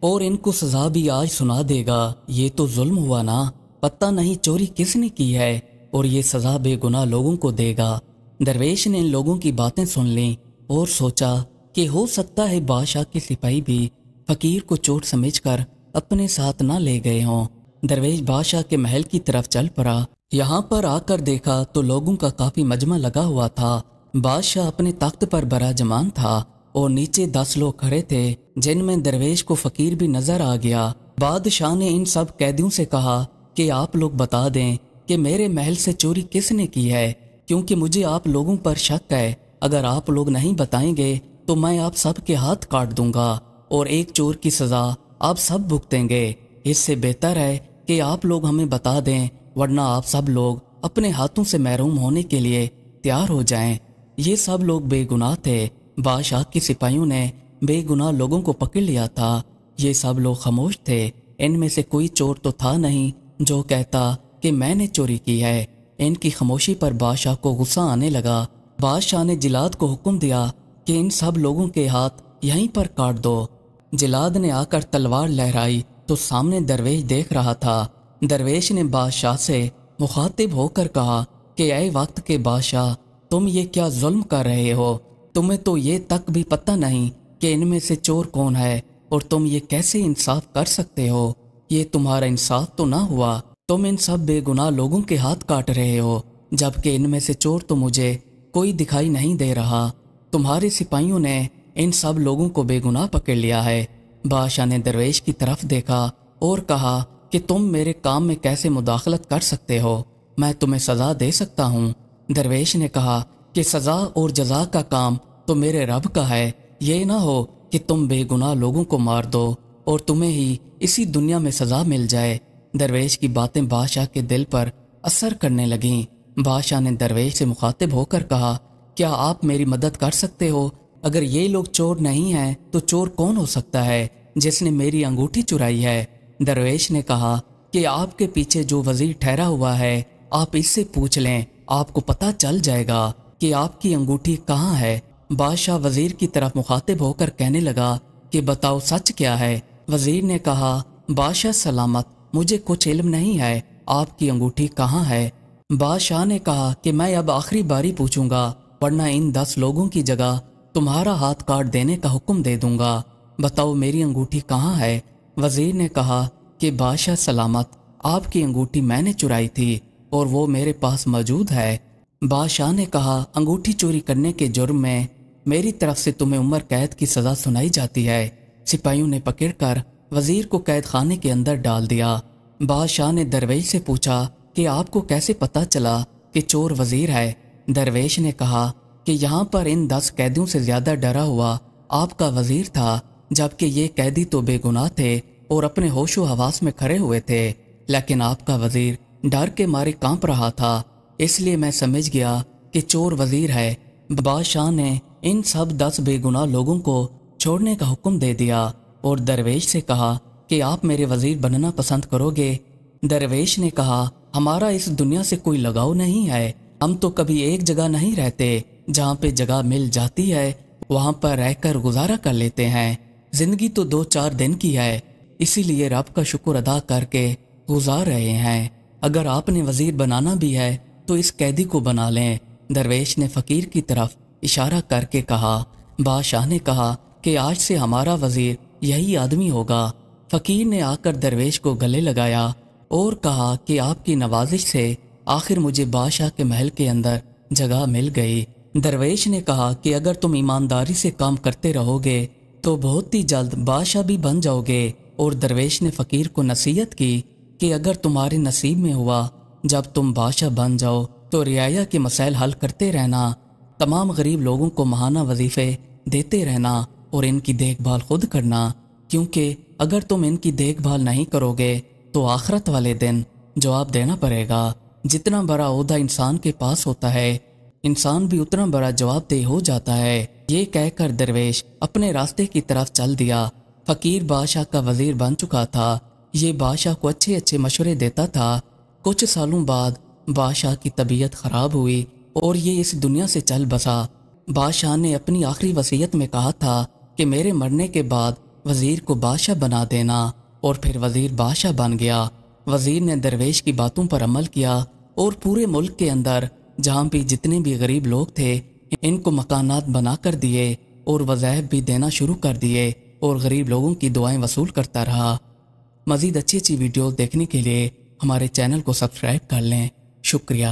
اور ان کو سزا بھی آج سنا دے گا۔ یہ تو ظلم ہوا نا، پتہ نہیں چوری کس نے کی ہے اور یہ سزا بے گناہ لوگوں کو دے گا۔ درویش نے ان لوگوں کی باتیں سن لیں اور سوچا کہ ہو سکتا ہے بادشاہ کے سپاہی بھی فقیر کو چور سمجھ کر اپنے ساتھ نہ لے گئے ہوں۔ درویش بادشاہ کے محل کی طرف چل پڑا۔ یہاں پر آ کر دیکھا تو لوگوں کا کافی مجمع لگا ہوا تھا۔ بادشاہ اپنے تخت پر براجمان تھا اور نیچے 10 لوگ کھڑے تھے جن میں درویش کو فقیر بھی نظر آ گیا۔ بادشاہ نے ان سب قیدیوں سے کہا کہ آپ لوگ بتا دیں کہ میرے محل سے چوری کس نے کی ہے، کیونکہ مجھے آپ لوگوں پر شک ہے۔ اگر آپ لوگ نہیں بتائیں گے تو میں آپ سب کے ہاتھ کاٹ دوں گا اور ایک چور کی سزا آپ سب بھگتیں گے۔ اس سے بہتر ہے کہ آپ لوگ ہمیں بتا دیں، ورنہ آپ سب لوگ اپنے ہاتھوں سے محروم ہونے کے لیے تیار ہو جائیں۔ یہ سب لوگ بے گناہ تھے۔ بادشاہ کے سپاہیوں نے بے گناہ لوگوں کو پکڑ لیا تھا۔ یہ سب لوگ خاموش تھے۔ ان میں سے کوئی چور تو تھا نہیں جو کہتا کہ میں نے چوری کی ہے۔ ان کی خاموشی پر بادشاہ کو غصہ آنے لگا۔ بادشاہ نے جلاد کو حکم دیا کہ ان سب لوگوں کے ہاتھ یہیں پر کاٹ دو۔ جلاد نے آ کر تلوار لہرائی تو سامنے درویش دیکھ رہا تھا۔ درویش نے بادشاہ سے مخاطب ہو کر کہا کہ اے وقت کے بادشاہ، تم یہ کیا ظلم کر رہے ہو؟ تمہیں تو یہ تک بھی پتہ نہیں کہ ان میں سے چور کون ہے، اور تم یہ کیسے انصاف کر سکتے ہو؟ یہ تمہارا انصاف تو نہ ہوا۔ تم ان سب بے گناہ لوگوں کے ہاتھ کاٹ رہے ہو، جبکہ ان میں سے چور تو مجھے کوئی دکھائی نہیں دے رہا۔ تمہارے سپاہیوں نے ان سب لوگوں کو بے گناہ پکڑ لیا ہے۔ بادشاہ نے درویش کی طرف دیکھا اور کہا کہ تم میرے کام میں کیسے مداخلت کر سکتے ہو؟ میں تمہیں سزا دے سکتا ہوں۔ درویش نے کہا کہ سزا اور جزا کا کام تو میرے رب کا ہے۔ یہ نہ ہو کہ تم بے گناہ لوگوں کو مار دو اور تمہیں ہی اسی دنیا میں سزا مل جائے۔ درویش کی باتیں بادشاہ کے دل پر اثر کرنے لگیں۔ بادشاہ نے درویش سے مخاطب ہو کر کہا، کیا آپ میری مدد کر سکتے ہو؟ اگر یہ لوگ چور نہیں ہیں تو چور کون ہو سکتا ہے جس نے میری انگوٹھی چرائی ہے؟ درویش نے کہا کہ آپ کے پیچھے جو وزیر ٹھہرا ہوا ہے، آپ اس سے پوچھ لیں، آپ کو پتہ چل جائے گا کہ آپ کی انگوٹھی کہاں ہے۔ بادشاہ وزیر کی طرف مخاطب ہو کر کہنے لگا کہ بتاؤ سچ کیا ہے؟ وزیر نے کہا، بادشاہ سلامت، مجھے کچھ علم نہیں ہے، آپ کی انگوٹھی کہاں ہے؟ بادشاہ نے کہا کہ میں اب آخری باری پوچھوں گا، ورنہ ان 10 لوگوں کی جگہ تمہارا ہاتھ کاٹ دینے کا حکم دے دوں گا۔ بتاؤ میری انگوٹھی کہاں ہے؟ وزیر نے کہا کہ بادشاہ سلامت، آپ کی انگوٹھی میں نے چرائی تھی اور وہ میرے پاس موجود ہے۔ بادشاہ نے کہا، انگوٹھی چوری کرنے کے جرم میں میری طرف سے تمہیں عمر قید کی سزا سنائی جاتی ہے۔ سپاہیوں نے پکڑ کر وزیر کو قید خانے کے اندر ڈال دیا۔ بادشاہ نے درویش سے پوچھا کہ آپ کو کیسے پتہ چلا کہ چور وزیر ہے؟ درویش نے کہا کہ یہاں پر ان 10 قیدیوں سے زیادہ ڈرا ہوا آپ کا وزیر تھا، جبکہ یہ قیدی تو بے گناہ تھے اور اپنے ہوش و حواس میں کھڑے ہوئے تھے، لیکن آپ کا وزیر ڈر کے مارے کانپ رہا تھا، اس لیے میں سمجھ گیا کہ چور وزیر ہے۔ بادشاہ نے ان سب 10 بے گناہ لوگوں کو چھوڑنے کا حکم دے دیا اور درویش سے کہا کہ آپ میرے وزیر بننا پسند کرو گے؟ درویش نے کہا، ہمارا اس دنیا سے کوئی لگاؤ نہیں ہے، ہم تو کبھی ایک جگہ نہیں رہتے، جہاں پہ جگہ مل جاتی ہے وہاں پر رہ کر گزارا کر لیتے ہیں۔ زندگی تو 2-4 دن کی ہے، اسی لیے رب کا شکر ادا کر کے گزار رہے ہیں۔ اگر آپ نے وزیر بنانا بھی ہے تو اس قیدی کو بنا لیں۔ درویش نے فقیر کی طرف اشارہ کر کے کہا۔ بادشاہ نے کہا کہ آج سے ہمارا وزیر یہی آدمی ہوگا۔ فقیر نے آ کر درویش کو گلے لگایا اور کہا کہ آپ کی نوازش سے آخر مجھے بادشاہ کے محل کے اندر جگہ مل گئی۔ درویش نے کہا کہ اگر تم ایمانداری سے کام کرتے رہو گے تو بہت ہی جلد بادشاہ بھی بن جاؤ گے۔ اور درویش نے فقیر کو نصیحت کی کہ اگر تمہارے نصیب میں ہوا جب تم بادشاہ بن جاؤ تو رعایا کے مسائل حل کرتے رہنا، تمام غریب لوگوں کو ماہانہ وظیفے دیتے رہنا اور ان کی دیکھ بھال خود کرنا، کیونکہ اگر تم ان کی دیکھ بھال نہیں کرو گے تو آخرت والے دن جواب دینا پڑے گا۔ جتنا بڑا عہدہ انسان کے پاس ہوتا ہے، انسان بھی اتنا بڑا جواب دہ ہو جاتا ہے۔ یہ کہہ کر درویش اپنے راستے کی طرف چل دیا۔ فقیر بادشاہ کا وزیر بن چکا تھا۔ یہ بادشاہ کو اچھے اچھے مشورے دیتا تھا۔ کچھ سالوں بعد بادشاہ کی طبیعت خراب ہوئی اور یہ اس دنیا سے چل بسا۔ بادشاہ نے اپنی آخری وصیت میں کہا تھا کہ میرے مرنے کے بعد وزیر کو بادشاہ بنا دینا، اور پھر وزیر بادشاہ بن گیا۔ وزیر نے درویش کی باتوں پر عمل کیا اور پورے ملک کے اندر جہاں بھی جتنے بھی غریب لوگ تھے ان کو مکانات بنا کر دیے اور وظائف بھی دینا شروع کر دیے، اور غریب لوگوں کی دعائیں وصول کرتا رہا۔ مزید اچھی ویڈیوز دیکھنے کے لیے ہمارے چینل کو سبسکرائب کر لیں۔ شکریہ۔